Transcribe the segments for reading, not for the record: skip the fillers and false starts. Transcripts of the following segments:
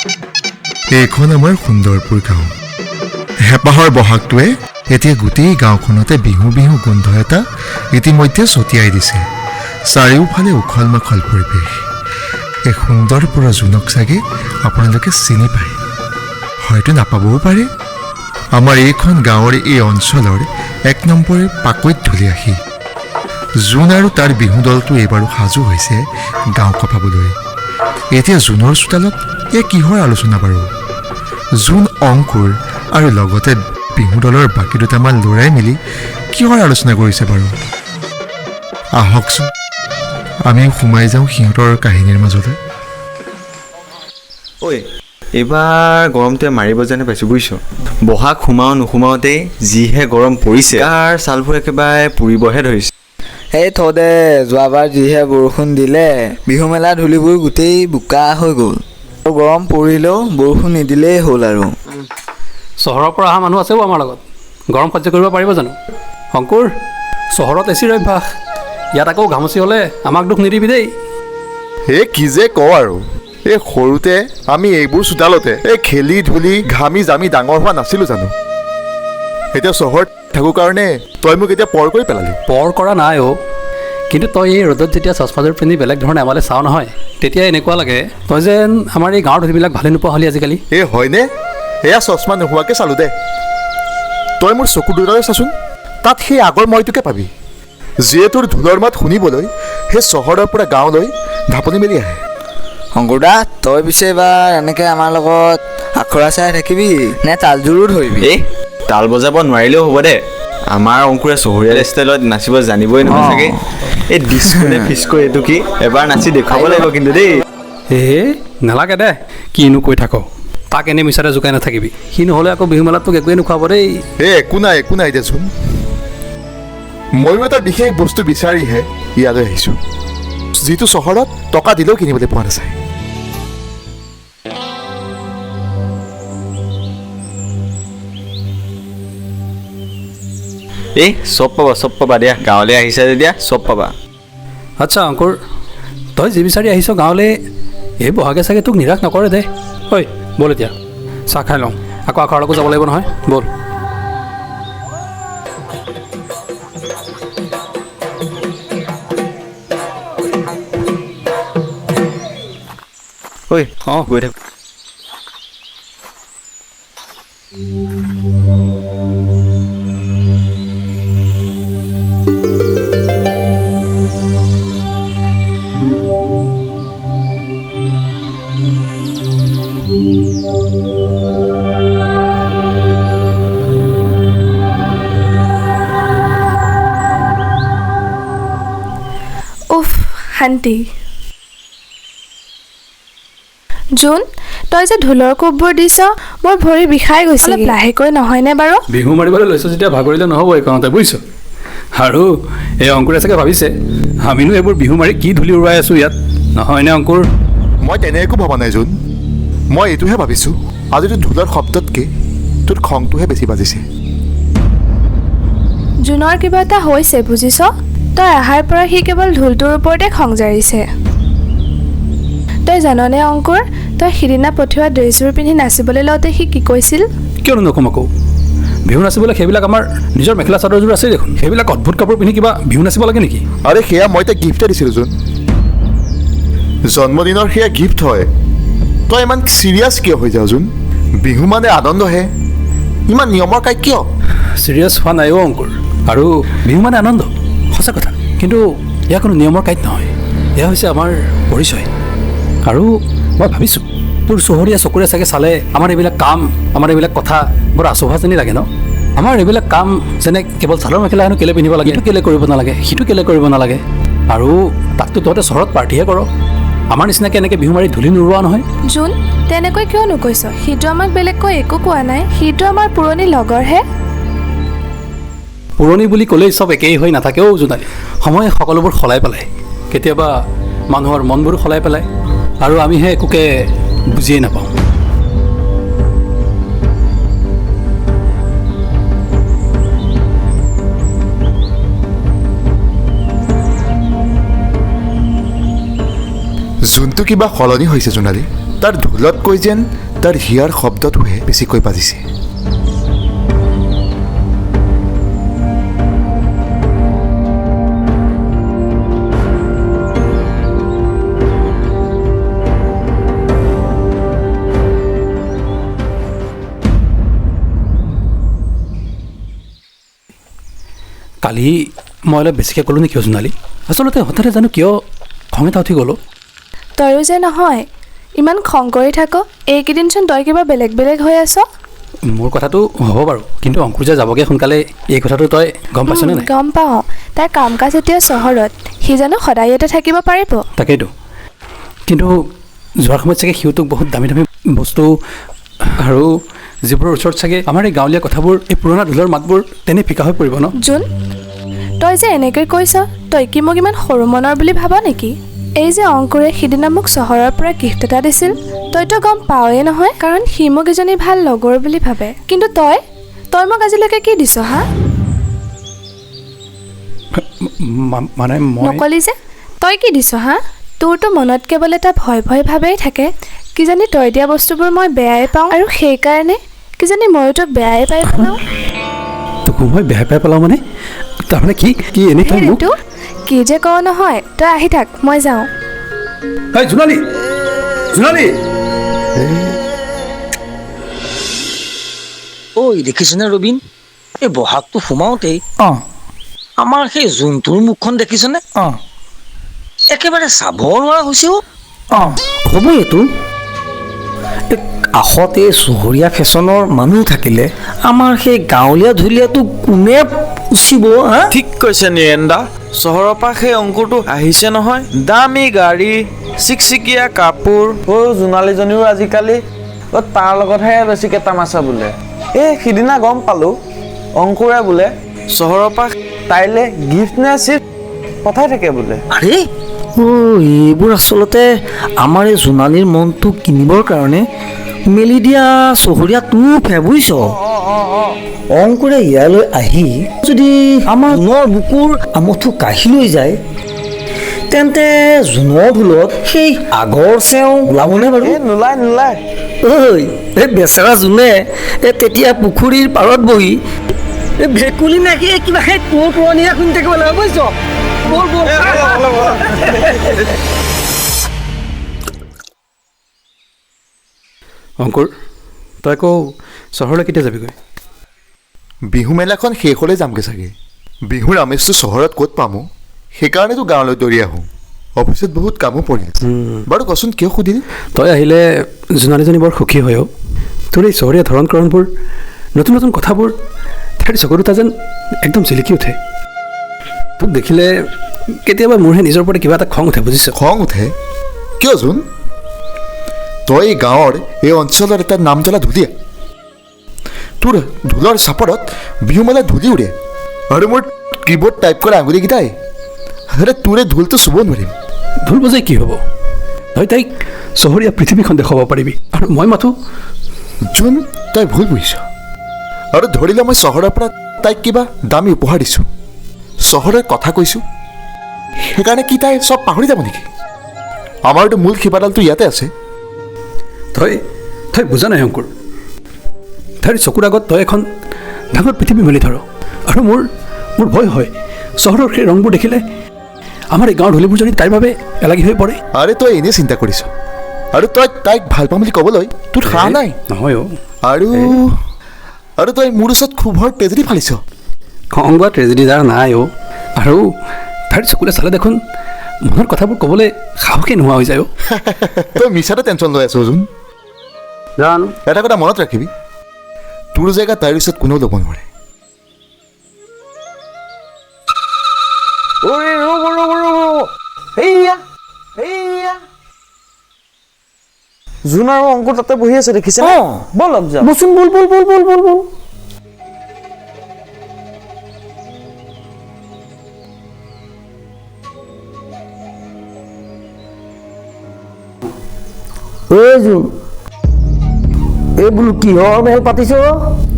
এইখন আমাৰ সুন্দৰপুৰ গাঁও। হেঁপাহৰ বহাগটোৱে এতিয়া গোটেই গাঁওখনতে বিহু বিহু গোন্ধ এটা ইতিমধ্যে ছটিয়াই দিছে। চাৰিওফালে উখল মাখল পৰিৱেশ। এই সুন্দৰপুৰৰ জোনক চাগে আপোনালোকে চিনি পায়, হয়তো নাপাবও পাৰে। আমাৰ এইখন গাঁৱৰ এই অঞ্চলৰ 1 নম্বৰে পাকৈত ঢুলীয়াসী জোন আৰু তাৰ বিহু দলটো এইবাৰো সাজু হৈছে গাঁও কঁপাবলৈ। এতিয়া জোনৰ চোতালত কিহৰ আলোচনা বাৰু? জোন, অংকুৰ আৰু লগতে বিহু দলৰ বাকী দুটামান ল'ৰাই মিলি কিহৰ আলোচনা কৰিছে বাৰু? আহকচোন আমি সোমাই যাওঁ সিহঁতৰ কাহিনীৰ মাজলৈ। ঐ, এইবাৰ গৰমটোৱে মাৰিব যেনে পাইছোঁ বুজিছ। বহাগ নোসোমাওঁতেই যিহে গৰম পৰিছে, তাৰ ছালবোৰ একেবাৰে পুৰিবহে ধৰিছে। এই থদে, যোৱাবাৰ যিহে বৰষুণ দিলে বিহু মেলা ধূলিবোৰ গোটেই বোকা হৈ গ'ল। গৰম পৰিলেও বৰষুণ নিদিলেই হ'ল আৰু। চহৰৰ পৰা অহা মানুহ আছেও আমাৰ লগত, গৰম সহ্য কৰিব পাৰিব জানো? অংকুৰ, চহৰত এচিৰ অভ্যাস, ইয়াত আকৌ ঘামচি হ'লে আমাক দুখ নিদিবি দেই। কি যে কওঁ আৰু, সৰুতে আমি এইবোৰ চোতালতে খেলি ধূলি ঘামি জামি ডাঙৰ হোৱা নাছিলোঁ জানো? এতিয়া চহৰত থাকোঁ কাৰণে তই মোক এতিয়া পৰ কৰি পেলালি। পৰ কৰা নাই অ', কিন্তু তই এই ৰ'দত যেতিয়া চশমাযোৰ পিন্ধি বেলেগ ধৰণে আমালৈ চাওঁ নহয়, তেতিয়া এনেকুৱা লাগে তই যেন আমাৰ এই গাঁৱৰ ধূলিবিলাক ভালে নোপোৱা হ'লি আজিকালি। হয়নে? এয়া চশমা নোহোৱাকৈ চালোঁ দে। তই মোৰ চকু দুটালৈ চাচোন, তাত সেই আগৰ মইটোকে পাবি, যিয়ে তোৰ ঢোলৰ মাত শুনিবলৈ সেই চহৰৰ পৰা গাঁৱলৈ ঢাপনি মেলি আহে। শংকুৰদা, তই পিছে এবাৰ এনেকৈ আমাৰ লগত আখৰা চাই থাকিবি নে তালযোৰো ধৰিবি? তাল বজাব নোৱাৰিলেও হ'ব দে, আমাৰ অংকুৰে চহৰীয়া ষ্টাইলত নাচিব জানিবই নহয় চাগে। এই ডিস্কো নে ফিস্কো এইটো কি, এবাৰ নাচি দেখুৱাব লাগিব কিন্তু দেই। নালাগে দে, কিনো কৈ থাক, তাক এনেই মিছাতে জোকাই নাথাকিবি। সি নহ'লে আকৌ বিহু মেলাত তোক একোৱে নোখোৱাব দেই। একো নাই দেচোন, ময়ো এটা বিশেষ বস্তু বিচাৰিহে ইয়ালৈ আহিছোঁ, যিটো চহৰত টকা দিলেও কিনিবলৈ পোৱা নাযায়। চব পাবা দিয়া, গাঁৱলৈ আহিছা যেতিয়া চব পাবা। আচ্ছা অংকুৰ, তই যি বিচাৰি আহিছ গাঁৱলৈ, এই বহাগে চাগে তোক নিৰাশ নকৰে দে। ঐ ব'ল এতিয়া চাহ খাই লওঁ, আকৌ আখৰলৈকো যাব লাগিব নহয়, ব'ল। গৈ থাক। শান্তি। জোন, তই যে ঢোলৰ কোববোৰ দিছ, মোৰ ভৰি বিষাই গৈছে। লাহেকৈ নহয়নে বাৰু? বিহু মাৰিবলৈ লৈছোঁ যেতিয়া ভাগৰিলে নহ'ব এইখনতে, বুজিছ। আৰু এই অংকুৰে চাগে ভাবিছে আমিনো এইবোৰ বিহু মাৰি কি ধূলি উৰুৱাই আছোঁ ইয়াত, নহয়নে অংকুৰ? মই তেনে একো ভবা নাই জোন, মই এইটোহে ভাবিছোঁ আজিতো ঢোলৰ শব্দতকৈ তোৰ খংটোহে বেছি বাজিছে। জোনৰ কিবা এটা হৈছে বুজিছ, তই অহাৰ পৰা সি কেৱল ঢোলটোৰ ওপৰতে খং জাৰিছে। তই জাননে অংকুৰ, তই সিদিনা পঠিওৱা ড্ৰেছযোৰ পিন্ধি নাচিবলৈ লওঁতে সি কি কৈছিল? কিয়নো নক'ম আকৌ, বিহু নাচিবলৈ সেইবিলাক আমাৰ নিজৰ মেখেলা চাদৰযোৰ আছে দেখোন, সেইবিলাক অদ্ভুত কাপোৰ পিন্ধি কিবা বিহু নাচিব লাগে নেকি? আৰে সেয়া মই তাক গিফ্টে দিছিলোঁ জোন, জন্মদিনৰ সেয়া গিফ্ট হয়। তই ইমান চিৰিয়াছ কিয় হৈ যাৱ জোন? বিহু মানে আনন্দহে, ইমান নিয়মৰ কাই কিয়? চিৰিয়াছ হোৱা নাই অ' অংকুৰ, আৰু বিহু মানে আনন্দ, সঁচা কথা। কিন্তু এয়া কোনো নিয়মৰ কাইত নহয়, এয়া হৈছে আমাৰ পৰিচয়। আৰু মই ভাবিছোঁ তোৰ চহৰীয়া চকুৰে চাগে চালে আমাৰ এইবিলাক কাম, আমাৰ এইবিলাক কথা বৰ আচোভা যেনি লাগে ন? আমাৰ এইবিলাক কাম যেনে কেৱল চাদৰ মেখেলা হেনো কেলৈ পিন্ধিব লাগে, ইটো কেলৈ কৰিব নালাগে, সিটো কেলৈ কৰিব নালাগে, আৰু তাকতো তহঁতে চহৰত পাৰ্টিহে কৰ। আমাৰ নিচিনাকৈ এনেকৈ বিহু মাৰি ধূলি নুৰুৱা নহয়। জোন, তেনেকৈ কিয় নকৈছ? সিটো আমাক বেলেগকৈ একো কোৱা নাই, সিটো আমাৰ পুৰণি লগৰহে। পুৰণি বুলি ক'লেই চব একেই হৈ নাথাকেও জোনালী, সময়ে সকলোবোৰ সলাই পেলায়, কেতিয়াবা মানুহৰ মনবোৰো সলাই পেলায়, আৰু আমিহে একোকে বুজিয়েই নাপাওঁ। যোনটো কিবা সলনি হৈছে জোনালী, তাৰ ঢোলতকৈ যেন তাৰ হিয়াৰ শব্দটোহে বেছিকৈ বাজিছে। কালি মই অলপ বেছিকৈ ক'লোঁ নেকি জোনালী? আচলতে হঠাতে জানো কিয় খং এটা উঠি গ'লো। তয়ো যে নহয় ইমান খং কৰি থাক, এইকেইদিনচোন তই কিবা বেলেগ বেলেগ হৈ আছ। মোৰ কথাটো হ'ব বাৰু, কিন্তু অংকুৰ যে যাবগৈ সোনকালে এই কথাটো তই গম পাইছনে নাই? গম পাওঁ, তাৰ কাম কাজ এতিয়া চহৰত, সি জানো সদায় ইয়াতে থাকিব পাৰিব? তাকেইতো, কিন্তু যোৱাৰ সময়ত চাগে সিহঁতক বহুত দামী দামী বস্তু আৰু যিবোৰৰ ওচৰত চাগে আমাৰ এই গাঁৱলীয়া কথাবোৰ, এই পুৰণা ঢোলৰ মাতবোৰ তেনে ফিকা হৈ পৰিব ন? জোন, তই যে এনেকৈ কৈছ, তই কি মোক ইমান সৰু মনৰ বুলি ভাব নেকি? এই যে অংকুৰে সিদিনা মোক চহৰৰ পৰা গিফ্ট এটা দিছিল, তইতো গম পাৱয়ে নহয়, কাৰণ সি মোক এজনী ভাল লগৰ বুলি ভাবে। কিন্তু তই মোক আজিলৈকে কি দিছ হা? মানে নকলি যে তই কি দিছ হা? তোৰতো মনত কেৱল এটা ভয় ভয় ভাৱেই থাকে, কিজানি তই দিয়া বস্তুবোৰ মই বেয়াই পাওঁ, আৰু সেইকাৰণে কিজানি ময়ো তোক বেয়াই পাই পেলাওঁ। তোকো মই বেয়া পাই পেলাওঁ মানে? তাৰমানে কি কি এনেই তই মোক কি যে কওঁ নহয়, তই আহি থাক, মই যাওঁ। জোনালী, জোনালী! ঐ দেখিছনে ৰবীন, এই বহাগটো সোমাওঁতেই আমাৰ সেই জোনটোৰ মুখখন দেখিছনে? একেবাৰে চাব নোৱাৰা হৈছে। হ'ব এইটো কাষতে চহৰীয়া ফেশ্বনৰ মানুহ থাকিলে আমাৰ সেই গাঁৱলীয়া ধুলীয়াটো কোনে উচিব? ঠিক কৈছে নিৰেন দা, চহৰৰ পৰা সেই অংকুৰটো আহিছে নহয়, দামী গাড়ী, চিকচিকীয়া কাপোৰ। জোনালীজনীও আজিকালি তাৰ লগতহে বেছিকৈ তামাচা বোলে। সিদিনা গম পালোঁ অংকুৰে বোলে চহৰৰ পৰা তাইলে গিফ্ট নে চিফ্ট পঠাই থাকে বোলে। আৰে এইবোৰ আচলতে আমাৰ এই জোনালীৰ মনটো কিনিবৰ কাৰণে মেলি দিয়া চহৰীয়া টোপহে, বুজিছ? অংকুৰে ইয়ালৈ আহি যদি আমাৰ জোনৰ বুকুৰ আমঠু কাঢ়ি লৈ যায়, তেন্তে জোনৰ ঢোলত সেই আগৰ চেওঁ ওলাবনে বাৰু? নোলায় নোলায়। এই বেচেৰা জোনে তেতিয়া পুখুৰীৰ পাৰত বহি ভেকুলী নাকি কিবা সেই তোৰ পুৰণিয়া শুনি থাকিব লাগে, বুজিছ? অংকুৰ, তই আকৌ চহৰলৈ কেতিয়া যাবিগৈ? বিহু মেলাখন শেষ হ'লে যামগৈ চাগে। বিহুৰ আমেজটো চহৰত ক'ত পাম? সেইকাৰণেতো গাঁৱলৈ দৌৰি আহোঁ। অফিচত বহুত কামো পৰি আছে। বাৰু কচোন কিয় সুধিলি? তই আহিলে জোনালীজনী বৰ সুখী হয়। তোৰ এই চহৰীয়া ধৰণকৰণবোৰ, নতুন নতুন কথাবোৰ তাইৰ চকু দুটা যেন একদম জিলিকি উঠে। তোক দেখিলে কেতিয়াবা মোৰহে নিজৰ ওপৰতে কিবা এটা খং উঠে, বুজিছ? খং উঠে? কিয় জোন? তই এই গাঁৱৰ এই অঞ্চলৰ এটা নাম জ্বলা ধুলীয়া। তোৰ ঢোলৰ চাপৰত বিহু মেলা ধূলি উৰে, আৰু মোৰ কীবৰ্ড টাইপ কৰা আঙুলিকেইটাই তোৰে ঢোলটো চুব নোৱাৰিম। ঢোল বজাই কি হ'ব? তই তাইক চহৰীয়া পৃথিৱীখন দেখুৱাব পাৰিবি, আৰু মই মাথো। জোন, তই ভুল বুজিছ। আৰু ধৰিলে মই চহৰৰ পৰা তাইক কিবা দামী উপহাৰ দিছোঁ, চহৰৰ কথা কৈছোঁ, সেইকাৰণে কি তাই চব পাহৰি যাব নেকি? আমাৰতো মূল শিপাডালটো ইয়াতে আছে। তই বুজা নাই অংকুৰ, তাইৰ চকুৰ আগত তই এখন ডাঙৰ পৃথিৱী মেলি ধৰ, আৰু মোৰ ভয় হয় চহৰৰ সেই ৰংবোৰ দেখিলে আমাৰ এই গাঁৱৰ ঢোলীবোৰ যদি তাইৰ বাবে এলাগী হৈ পৰে। আৰে তই এনেই চিন্তা কৰিছ, আৰু তই তাইক ভাল পাম বুলি ক'বলৈ তোৰ সাহ নাই। নহয় আৰু তই মোৰ ওচৰত ক্ষোভৰ ট্ৰেজেডি ফালিছ। খং বা ট্ৰেজেডি যাৰ নাই আৰু তাইৰ চকুৰে চালে দেখোন মনৰ কথাবোৰ ক'বলৈ সাহসেই নোহোৱা হৈ যায়। তই মিছাতে টেনশ্যন লৈ আছ জোন। জানো, এটা কথা মনত ৰাখিবি, তোৰ জেগা তাইৰ ওচৰত কোনেও ল'ব নোৱাৰে। জোন আৰু অংকুৰ তাতে বহি আছে, দেখিছে? ব'লক যাওঁ। বল বল বল বল বল বল বল। জোন, এই বোলো কিহৰ মেল পাতিছ?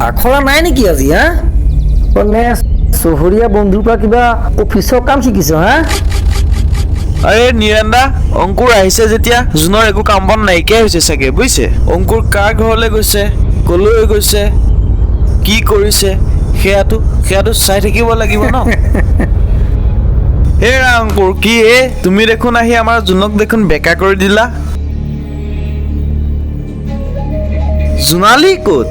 আখৰা নাই নেকি আজি? নে চহৰীয়া বন্ধুৰ পৰা কিবা অফিচৰ কাম শিকিছ? আৰে নিৰেন দা, অংকুৰ আহিছে যেতিয়া জোনৰ একো কাম বন নাইকিয়াই হৈছে চাগে বুজিছে। অংকুৰ কাৰ ঘৰলৈ গৈছে, কলৈ গৈছে, কি কৰিছে সেয়াটো চাই থাকিব লাগিব ন। হেৰা অংকুৰ, কি তুমি দেখোন আহি আমাৰ জোনক দেখোন বেকা কৰি দিলা। জোনালী ক'ত?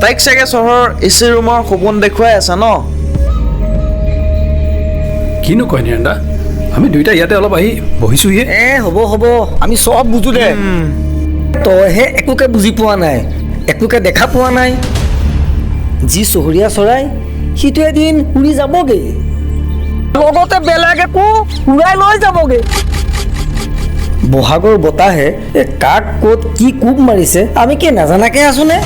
তাইক চাগে চহৰৰ এচি ৰুমৰ সপোন দেখুৱাই আছা ন। কিনো কয় নিৰেন দা, আমি দুইটা ইয়াতে অলপ আহি বহিছোঁহিহে। হ'ব আমি চব বুজো দে। তইহে একোকে বুজি পোৱা নাই, একোকে দেখা পোৱা নাই। যি চহৰীয়া চৰাই সিটো এদিন উৰি যাবগে, লগতে বেলেগ একো উৰাই লৈ যাবগে। বহাগৰ বতাহে কাক ক'ত কি কোব মাৰিছে আমি কি নাজানাকে আছোনে?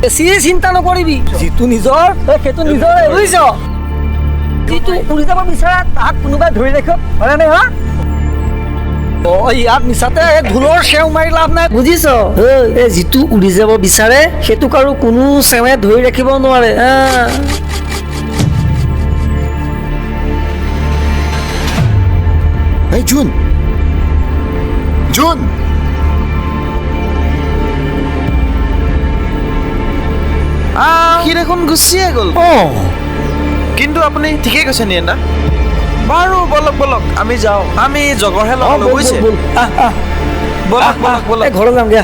বেছিয়ে চিন্তা নকৰিবি, যিটো নিজৰ সেইটো নিজৰে বুজিছ। যিটো উৰি যাব বিচাৰা তাক কোনোবাই ধৰি ৰাখিব হয়নে হা? ইয়াত মিছাতে ঢোলৰ চেও মাৰি লাভ নাই বুজিছ। এই যিটো উৰি যাব বিচাৰে সেইটোক আৰু কোনো চেৱে ধৰি ৰাখিব নোৱাৰে। এই জোন সি দেখোন গুচিয়ে গ'ল। কিন্তু আপুনি ঠিকেই কৈছে নিৰেন দা। বাৰু বলক আমি যাওঁ, আমি জগৰহে লগালো বুজিছে। বলক ঘৰত যামগে।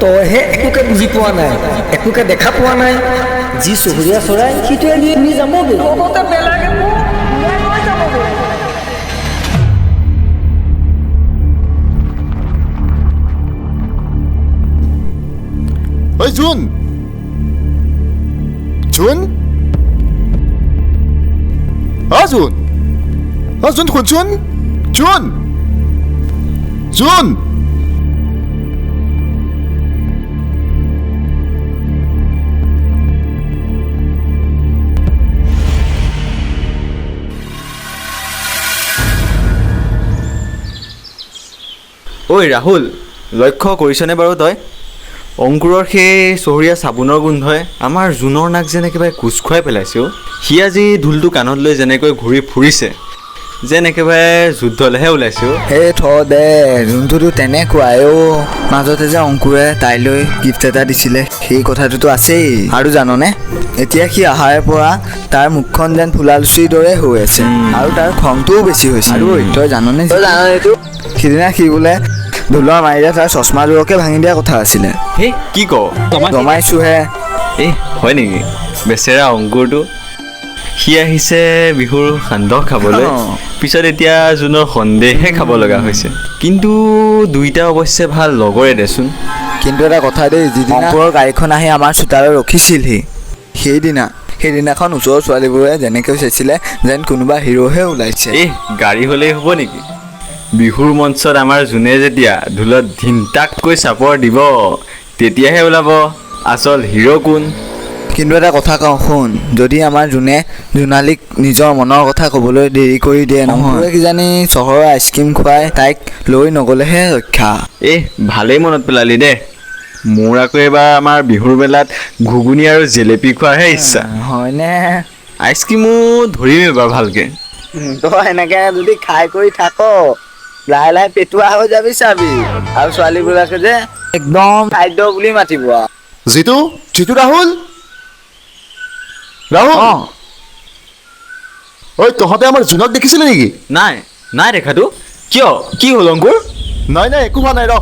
তইহে একোকে বুজি পোৱা নাই, একোকে দেখা পোৱা নাই। যি চহৰীয়া চৰাই সিটো এদিন উৰি যাবগে, লগতে বেলেগ একো উৰাই লৈ যাবগে। ঐ জোন শুনচোন। জোন ঐ ৰাহুল, লক্ষ্য কৰিছনে বাৰু তই? অংকুৰৰ সেই চহৰীয়া চাবোনৰ গোন্ধই আমাৰ জোনৰ নাক যেন একেবাৰে কোচ খুৱাই পেলাইছে। সি আজি ঢোলটো কাণত লৈ যেনেকৈ ঘূৰি ফুৰিছে যেন একেবাৰে যুদ্ধলৈহে ওলাইছে। এই দে যোনটোতো তেনেকুৱাই মাজতে যে অংকুৰে তাইলৈ গিফ্ট এটা দিছিলে সেই কথাটোতো আছেই। আৰু জাননে এতিয়া সি অহাৰ পৰা তাৰ মুখখন যেন ফুলালুচিৰ দৰে হৈ আছে, আৰু তাৰ খংটোও বেছি হৈছে। আৰু তই জাননে সিদিনা সি বোলে ঢোলৰ মাৰিলে তাৰ চশমাযোৰকে ভাঙি দিয়া কথা আছিলে। হে কি ক? জমাইছোহে। হয় নেকি? বেচেৰা অংকুৰটো, সি আহিছে বিহুৰ সান্দহ খাবলৈ, পিছত এতিয়া জোনৰ সন্দেহহে খাব লগা হৈছে। কিন্তু দুইটা অৱশ্যে ভাল লগৰে দেচোন। কিন্তু এটা কথা দেই, যিদিনা অংকুৰৰ গাড়ীখন আহি আমাৰ চোতালত ৰখিছিলহি সেইদিনাখন ওচৰৰ ছোৱালীবোৰে যেনেকৈ চাইছিলে যেন কোনোবা হিৰোহে ওলাইছে। গাড়ী হ'লেই হ'ব নেকি? বিহুৰ মঞ্চত আমাৰ জোনে যেতিয়া ঢোলত ধিনতাককৈ চাপৰ দিব তেতিয়াহে ওলাব আচল হিৰো কোন। কিন্তু এটা কথা কওঁ শুন, যদি আমাৰ জোনালীক নিজৰ মনৰ কথা ক'বলৈ দেৰি কৰি দিয়ে নহয়, কিজানি চহৰৰ আইচক্ৰীম খুৱাই তাইক লৈ নগ'লেহে ৰক্ষা। ভালেই মনত পেলালি দে। মোৰ আকৌ এবাৰ আমাৰ বিহুৰ বেলাত ঘুগুনি আৰু জেলেপি খোৱাৰহে ইচ্ছা। হয়নে? আইচক্ৰীমো ধৰিম এবাৰ ভালকে। তই এনেকে যদি খাই কৰি থাক লাহে লাহে পেটুৱা হৈ যাবি চাবি, আৰু ছোৱালীবিলাকে যে একদম খাদ্য বুলি মাতিব। জিতু ৰাহুল ঐ তহঁতে আমাৰ জোনক দেখিছিলি নেকি? নাই দেখাতো। কিয়? কি হ'ল অংকুৰ? নাই একো হোৱা নাই ৰ।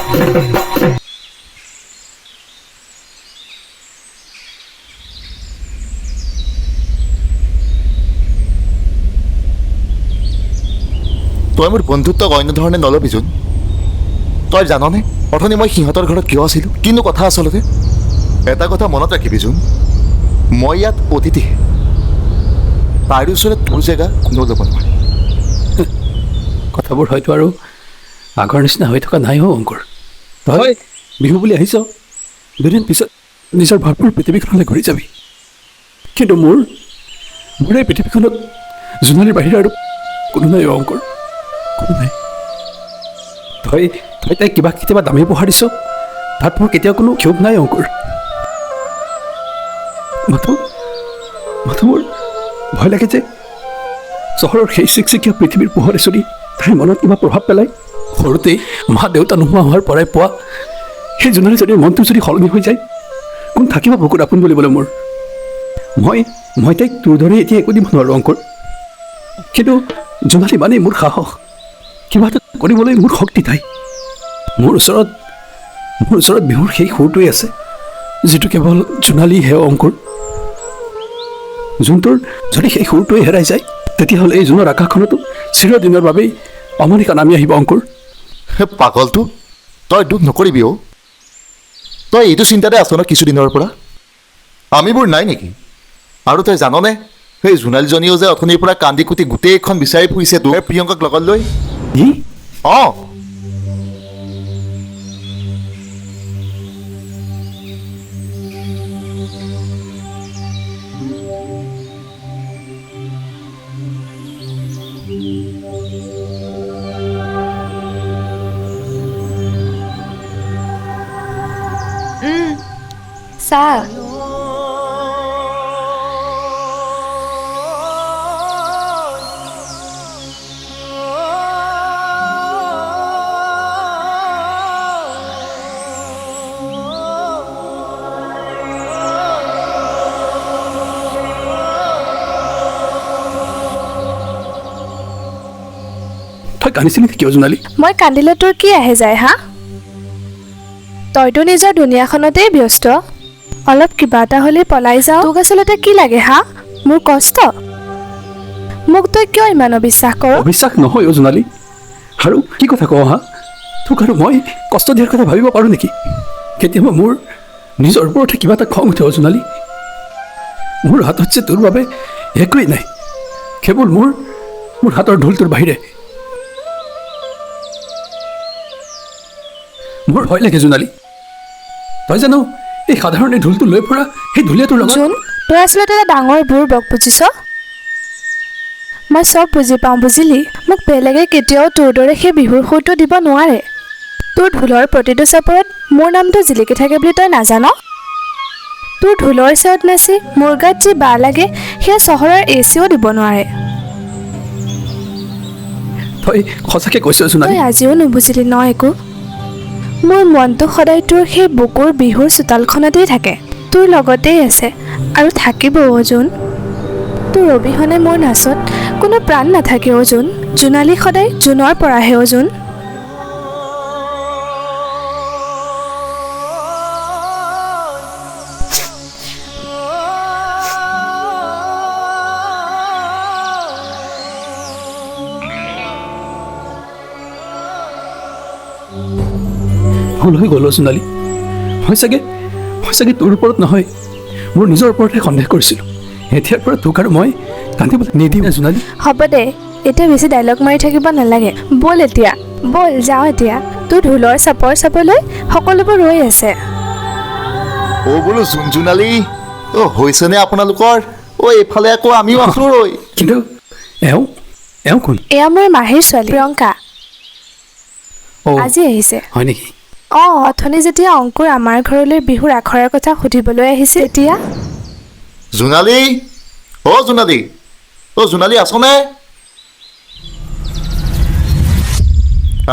তই মোৰ বন্ধুত্বক অন্য ধৰণে নলবি জোন। তই জাননে অথনি মই সিহঁতৰ ঘৰত কিয় আছিলোঁ? কিনো কথা আচলতে এটা কথা মনত ৰাখিবি জোন, মই ইয়াত অতিথিহে। তাৰ ওচৰত তোৰ জেগা কোনেও ল'ব নোৱাৰে। কথাবোৰ হয়তো আৰু আগৰ নিচিনা হৈ থকা নাই অংকুৰ। তই বিহু বুলি আহিছ, দুদিন পিছত নিজৰ ভৰপূৰ পৃথিৱীখনলৈ ঘূৰি যাবি। কিন্তু মোৰ এই পৃথিৱীখনত জোনালীৰ বাহিৰে আৰু কোনো নাই অংকুৰ, কোনো নাই। তই তাইক কিবা কেতিয়াবা দামী উপহাৰ দিছ, তাত মোৰ কেতিয়াও কোনো ক্ষোভ নাই অংকুৰ। মাথো মোৰ ভয় লাগে যে চহৰৰ সেই চিকচিকীয়া পৃথিৱীৰ পোহৰে চলি তাইৰ মনত কিবা প্ৰভাৱ পেলায়। সৰুতেই মা দেউতা নোহোৱা হোৱাৰ পৰাই পোৱা সেই জোনালীজনীৰ মনটো যদি সলনি হৈ যায়, কোন থাকিব বুকুত আপোন বুলিবলৈ মোৰ? মই তাইক তোৰ দৰে এতিয়া একো দিব নোৱাৰোঁ অংকুৰ। কিন্তু জোনালী মানেই মোৰ সাহস, কিবা এটা কৰিবলৈ মোৰ শক্তি তাই। মোৰ ওচৰত বিহুৰ সেই সুৰটোৱে আছে যিটো কেৱল জোনালীহে অংকুৰ। জোনটোৰ যদি সেই সুৰটোৱে হেৰাই যায়, তেতিয়াহ'লে এই জোনৰ আকাশখনতো চিৰদিনৰ বাবেই অমানিকা নামি আহিব অংকুৰ। হে পাগলটো, তই দুখ নকৰিবি অ'। তই এইটো চিন্তাতে আছ ন কিছুদিনৰ পৰা? আমিবোৰ নাই নেকি? আৰু তই জাননে সেই জোনালীজনীও যে অথনিৰ পৰা কান্দি কুটি গোটেইখন বিচাৰি ফুৰিছে তোৰ প্ৰিয়ংকাক লগত লৈ। অঁ, চাহ তই কান্দিছিলি কিয় জোনালী? মই কান্দিলে তোৰ কি আহে যায় হা? তইতো নিজৰ দুনিয়াখনতেই ব্যস্ত, অলপ কিবা এটা হ'লে পলাই যাওঁ। তোক আচলতে কি লাগে হা? মোৰ কষ্ট? মোক তই কিয় ইমান অবিশ্বাস কৰ? অবিশ্বাস নহয় অ' জোনালী, আৰু কি কথা কওঁ হা? তোক আৰু মই কষ্ট দিয়াৰ কথা ভাবিব পাৰোঁ নেকি? কেতিয়াবা মোৰ নিজৰ ওপৰতে কিবা এটা খং উঠে অ' জোনালী। মোৰ হাতত যে তোৰ বাবে একোৱেই নাই, কেৱল মোৰ হাতৰ ঢোলটোৰ বাহিৰে। মোৰ ভয় লাগে জোনালী, তই জানো এই সাধাৰণ এই ঢোলটো লৈ ফুৰা সেই ঢুলীয়াটোৰ লগত। জোন, তই আচলতে এটা ডাঙৰ বুৰ বক বুজিছ? মই চব বুজি পাওঁ বুজিলি। মোক বেলেগে কেতিয়াও তোৰ দৰে সেই বিহুৰ সুৰটো দিব নোৱাৰে। তোৰ ঢোলৰ প্ৰতিটো চাপৰত মোৰ নামটো জিলিকি থাকে বুলি তই নাজান? তোৰ ঢোলৰ চেৱত নাচি মোৰ গাত যি বা লাগে সেয়া চহৰৰ এচিও দিব নোৱাৰে। তই সঁচাকৈ কৈছ জোনালী? তই আজিও নুবুজিলি ন একো? মোৰ মনটো সদায় তোৰ সেই বুকুৰ বিহুৰ চোতালখনতেই থাকে, তোৰ লগতেই আছে আৰু থাকিব অ' জোন। তোৰ অবিহনে মোৰ নাচত কোনো প্ৰাণ নাথাকে অ' জোন। জোনালী সদায় জোনৰ পৰাহে অ' জোন। ভুল হৈ গ'ল জোনালী। মই চাগে তোৰ ওপৰত নহয়, মোৰ নিজৰ ওপৰতহে সন্দেহ কৰিছিলোঁ। এতিয়াৰ পৰা তোক আৰু মই কান্দিবলৈ নিদিম জোনালী। হ'ব দে, এতিয়া বেছি ডাইলগ মাৰি থাকিব নালাগে। ব'ল এতিয়া, ব'ল যাওঁ এতিয়া। তোৰ ঢোলৰ চাপৰ চাবলৈ সকলোবোৰ ৰৈ আছে। অ' বোলো জোন জোনালী, অ' হৈছেনে আপোনালোকৰ? অ' এইফালে আকৌ আমিও আছোঁ ৰৈ। কিন্তু এওঁ কোন? এয়া মোৰ মাহীৰ ছোৱালী প্ৰিয়ংকা, অ' আজি আহিছে। হয় নেকি? অঁ, অথনি যেতিয়া অংকুৰ আমাৰ ঘৰলৈ বিহুৰ আখৰাৰ কথা সুধিবলৈ আহিছিল তেতিয়া। জোনালী, অ' জোনালী, অ' জোনালী আছনে?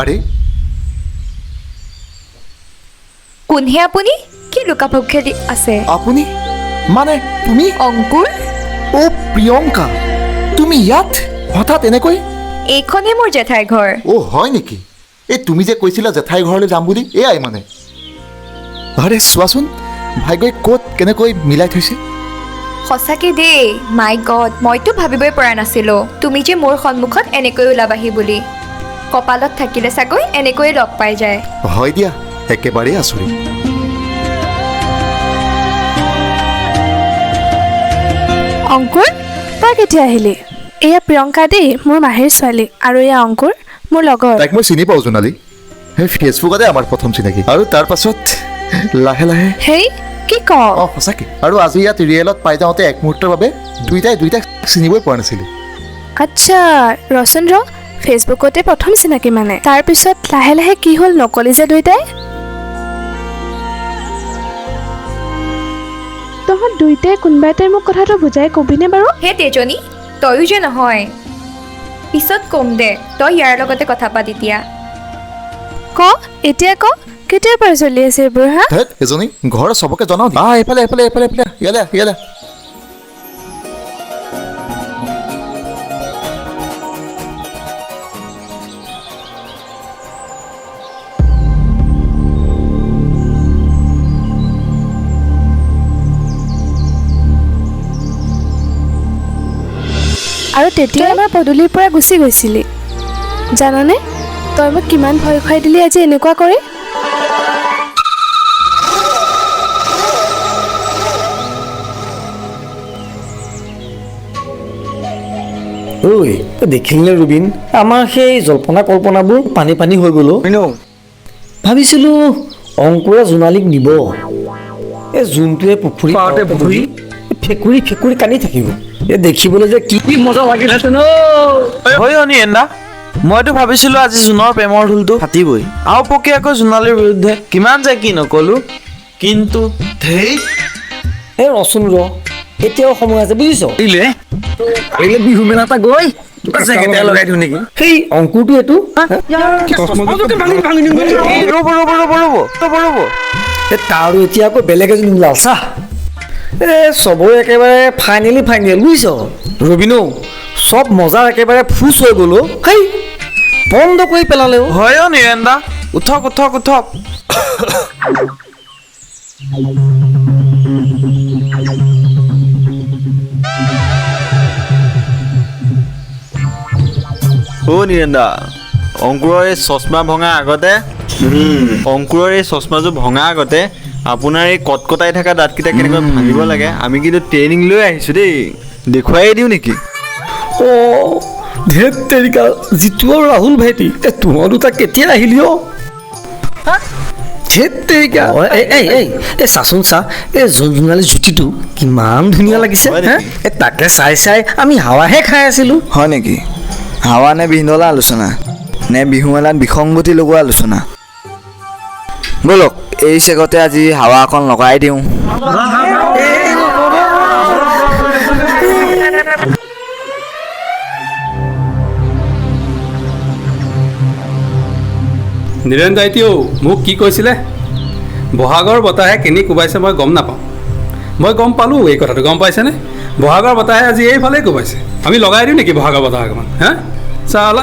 আৰে কোনহে আপুনি? কি লুকাভাক খেলি আছে? আপুনি মানে তুমি? অংকুৰ, অ' প্ৰিয়ংকা, তুমি ইয়াত হঠাৎ এনেকৈ? এইখনেই মোৰ জেঠাইৰ ঘৰ। অ' হয় নেকি? এই তুমি যে কৈছিলা জেঠাই ঘৰলৈ যাম বুলি এয়াই মানে আৰে চোৱাচোন ভাগ্যই ক'ত কেনেকৈ মিলাই থৈছে সঁচাকৈ দেই মাই গড মইতো ভাবিবই পৰা নাছিলোঁ তুমি যে মোৰ সন্মুখত এনেকৈ ওলাবাহি বুলি কপালত থাকিলে চাগৈ এনেকৈয়ে লগ পাই যায় হয় দিয়া একেবাৰে আচৰিত অংকুৰ তই কেতিয়া আহিলি এয়া প্ৰিয়ংকা দেই মোৰ মাহীৰ ছোৱালী আৰু এয়া অংকুৰ মোৰ লগৰ তাইক মই চিনি পাওঁ জোনালী সেই ফেচবুকতে আমাৰ প্ৰথম চিনাকি আৰু তাৰ পাছত লাহে লাহে হেই কি ক অঁ সঁচাকৈ আৰু আজি ইয়াত ৰিয়েলত পাই যাওঁতে এক মুহূৰ্তৰ বাবে দুইটাই চিনিবই পৰা নাছিলোঁ আচ্ছা ৰচোন ফেচবুকতে প্ৰথম চিনাকি মানে তাৰপিছত লাহে লাহে কি হ'ল নকলি যে দুইটাই তহঁত দুইটাই কোনোবা এটাই মোক কথাটো বুজাই কবিনে বাৰু হে তেজনী তয়ো যে নহয় পিছত কম দে তই ইয়াৰ লগতে কথা পাতি দিয়া ক এতিয়া ক কেতিয়াৰ পৰা চলি আছে এইবোৰ হা ধেত এজনী ঘৰ চবকে জনাওঁ এইফালে ইয়ালে আৰু তেতিয়া আমাৰ পদূলিৰ পৰা গুচি গৈছিলি জাননে তই মোক কিমান ভয় খুৱাই দিলি আজি এনেকুৱা কৰি ঐ তই দেখিলিনে ৰুবিন আমাৰ সেই জল্পনা কল্পনাবোৰ পানী পানী হৈ গ'ল ভাবিছিলোঁ অংকুৰে জোনালীক নিব এই জোনটোৱে পুখুৰী ফেকুৰি কান্দি থাকিব এই দেখিবলৈ যে কি মজা লাগিলহেঁতেন হয় নিৰেন দা মইতো ভাবিছিলোঁ আজি জোনৰ প্ৰেমৰ ঢোলটো ফাটিবই আৰু পকীয়াকৈ জোনালীৰ বিৰুদ্ধে কিমান যে কি নকলোঁ কিন্তু এই ৰচোন এতিয়াও সময় আছে বুজিছ বিহু মেলা এটা গৈ লগাই দিওঁ নেকি সেই অংকুৰটো এইটো তাৰো এতিয়া আকৌ বেলেগ এজন ওলাল চা চবৰে একেবাৰে ফাইনেল বুজিছ ৰবিনো চব মজা একেবাৰে ফুচ হৈ গ'ল সেই বন্ধ কৰি পেলালে হয় নিৰেন দা উঠক নিৰেন দা অংকুৰৰ এই চশমা ভঙা আগতে আপোনাৰ এই কটকটাই থকা দাঁতকেইটা কেনেকৈ ভাঙিব লাগে আমি কিন্তু ট্ৰেইনিং লৈ আহিছোঁ দেই দেখুৱাই দিওঁ নেকি ধেত তেৰিকা জিতু আৰু ৰাহুল ভাইটি তোমাৰ দুটা কেতিয়া আহিলি ধেত তেৰিকা এই চাচোন চা এই জোন জোনালী জুতিটো কিমান ধুনীয়া লাগিছে তাকে চাই আমি হাৱাহে খাই আছিলোঁ হয় নেকি হাৱা নে বিহুলা আলোচনা নে বিহু মেলাত বিসংগতি লগোৱা আলোচনা ব'লক এই চেগতে আজি হাৱা অকণ লগাই দিওঁ নিৰেন দাইটিও মোক কি কৈছিলে বহাগৰ বতাহে কেনি কোবাইছে মই গম নাপাওঁ মই গম পালোঁ এই কথাটো গম পাইছেনে বহাগৰ বতাহে আজি এইফালে কোবাইছে আমি লগাই দিওঁ নেকি বহাগৰ বতাহ অকণমান হা চালা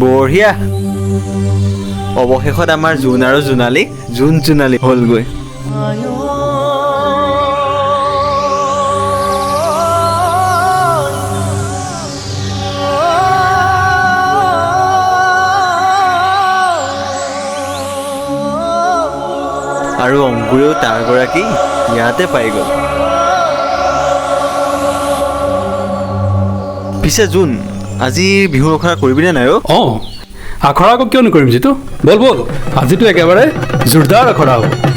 বঢ়িয়া অৱশেষত আমাৰ জোন আৰু জোনালী জোন জোনালী হ'লগৈ আৰু অংকুৰেও তাৰ গৰাকী ইয়াতে পাই গ'ল পিছে জোন আজি বিহু আখৰা কৰিবিনে নাই আখৰা আকৌ কিয় নকৰিম জিতু বল আজিতো একেবাৰে জোৰদাৰ আখৰা হ'ব